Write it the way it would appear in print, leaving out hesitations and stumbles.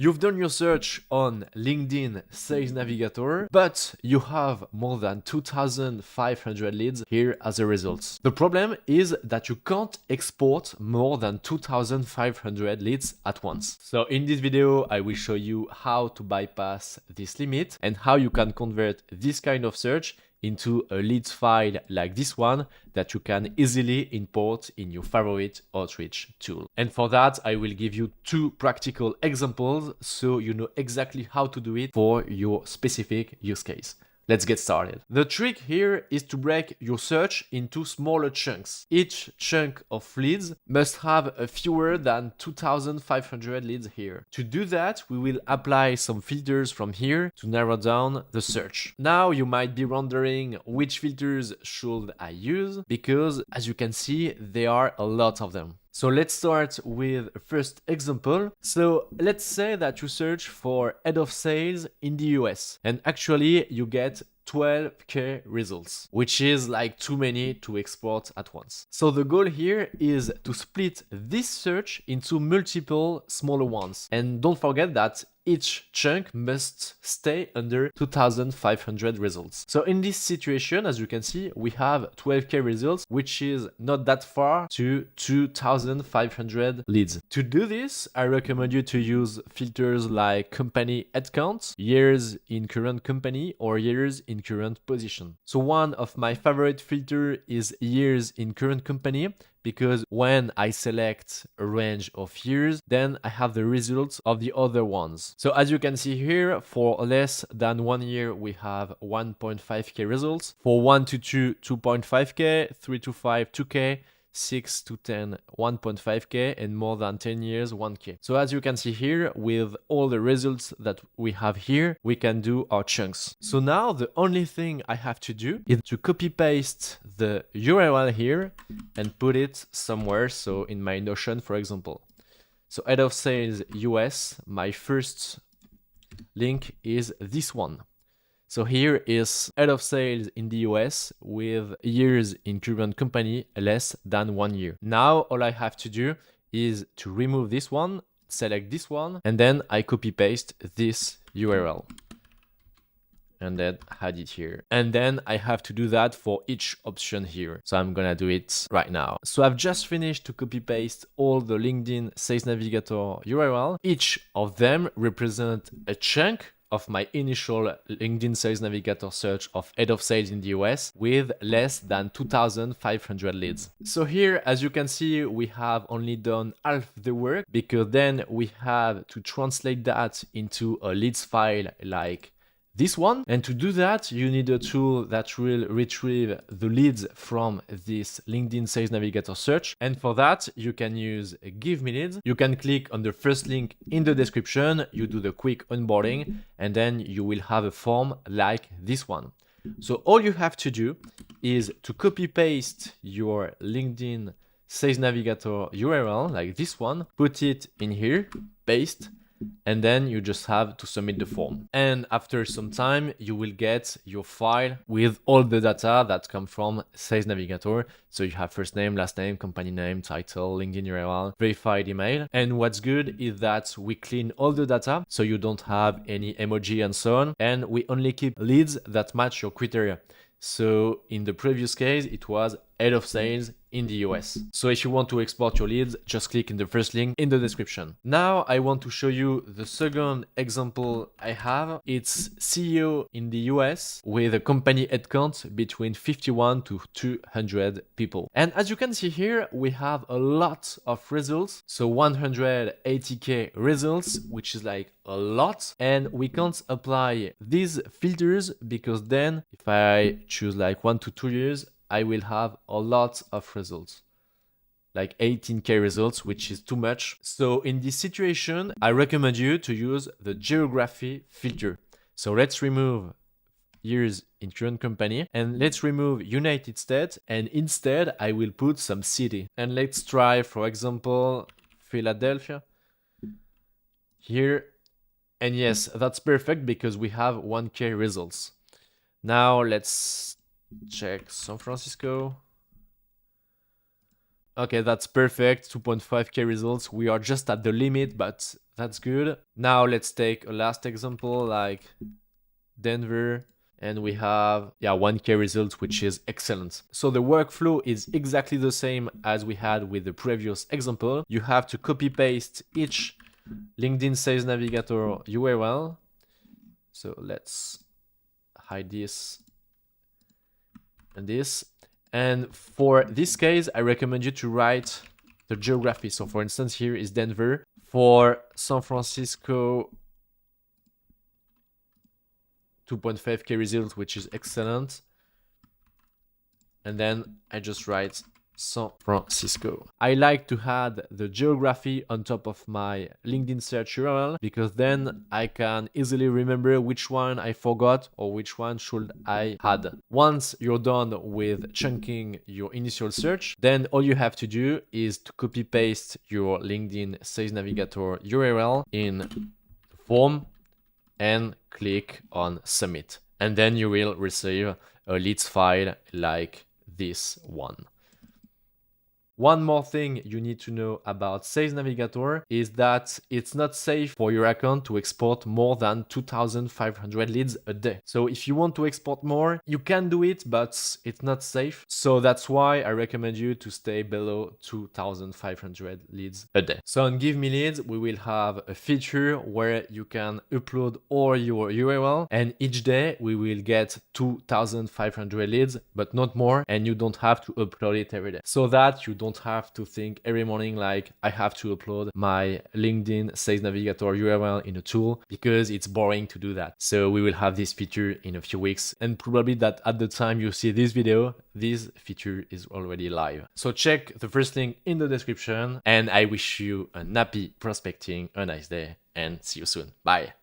You've done your search on LinkedIn Sales Navigator, but you have more than 2,500 leads here as a result. The problem is that you can't export more than 2,500 leads at once. So in this video, I will show you how to bypass this limit and how you can convert this kind of search into a leads file like this one that you can easily import in your favorite outreach tool. And for that, I will give you two practical examples so you know exactly how to do it for your specific use case. Let's get started. The trick here is to break your search into smaller chunks. Each chunk of leads must have a fewer than 2,500 leads here. To do that, we will apply some filters from here to narrow down the search. Now you might be wondering which filters should I use, because as you can see, there are a lot of them. So let's start with the first example. So let's say that you search for head of sales in the US, and actually you get 12k results, which is like too many to export at once. So the goal here is to split this search into multiple smaller ones. And don't forget that each chunk must stay under 2,500 results. So in this situation, as you can see, we have 12k results, which is not that far to 2,500 leads. To do this, I recommend you to use filters like company headcount, years in current company, or years in current position. So one of my favorite filter is years in current company, because when I select a range of years, then I have the results of the other ones. So as you can see here, for less than 1 year, we have 1.5k results. For 1 to 2, 2.5k, 3 to 5, 2k, 6 to 10, 1.5k, and more than 10 years, 1k. So as you can see here, with all the results that we have here, we can do our chunks. So now the only thing I have to do is to copy paste the URL here and put it somewhere. So in my Notion, for example. So head of sales US, my first link is this one. So here is head of sales in the US with years in current company less than 1 year. Now all I have to do is to remove this one, select this one, and then I copy paste this URL and then add it here. And then I have to do that for each option here. So I'm gonna do it right now. So I've just finished to copy paste all the LinkedIn Sales Navigator URL. Each of them represent a chunk of my initial LinkedIn Sales Navigator search of head of sales in the US with less than 2,500 leads. So here, as you can see, we have only done half the work, because then we have to translate that into a leads file like this one. And to do that, you need a tool that will retrieve the leads from this LinkedIn Sales Navigator search. And for that, you can use Give Me Leads. You can click on the first link in the description, you do the quick onboarding, and then you will have a form like this one. So all you have to do is to copy paste your LinkedIn Sales Navigator URL like this one, put it in here, paste, and then you just have to submit the form. And after some time, you will get your file with all the data that come from Sales Navigator. So you have first name, last name, company name, title, LinkedIn URL, verified email. And what's good is that we clean all the data, so you don't have any emoji and so on. And we only keep leads that match your criteria. So in the previous case, it was head of sales in the US. So if you want to export your leads, just click in the first link in the description. Now I want to show you the second example I have. It's CEO in the US with a company headcount between 51 to 200 people. And as you can see here, we have a lot of results. So 180k results, which is like a lot. And we can't apply these filters because then if I choose like 1 to 2 years, I will have a lot of results, like 18k results, which is too much. So in this situation, I recommend you to use the geography filter. So let's remove years in current company and let's remove United States, and instead I will put some city. And let's try, for example, Philadelphia here. And yes, that's perfect because we have 1k results. Now let's check San Francisco. Okay, that's perfect. 2.5k results. We are just at the limit, but that's good. Now let's take a last example like Denver. And we have 1k results, which is excellent. So the workflow is exactly the same as we had with the previous example. You have to copy paste each LinkedIn Sales Navigator URL. So let's hide this and this. And for this case, I recommend you to write the geography. So for instance, here is Denver. For San Francisco, 2.5k result, which is excellent. And then I just write San Francisco. I like to add the geography on top of my LinkedIn search URL because then I can easily remember which one I forgot or which one should I add. Once you're done with chunking your initial search, then all you have to do is to copy paste your LinkedIn Sales Navigator URL in the form and click on submit. And then you will receive a leads file like this one. One more thing you need to know about Sales Navigator is that it's not safe for your account to export more than 2,500 leads a day. So if you want to export more, you can do it, but it's not safe. So that's why I recommend you to stay below 2,500 leads a day. So on Give Me Leads, we will have a feature where you can upload all your URL, and each day we will get 2,500 leads, but not more, and you don't have to upload it every day. So that you don't have to think every morning like I have to upload my LinkedIn Sales Navigator URL in a tool, because it's boring to do that. So we will have this feature in a few weeks, and probably that at the time you see this video, this feature is already live. So check the first link in the description, and I wish you a happy prospecting, a nice day, and see you soon. Bye.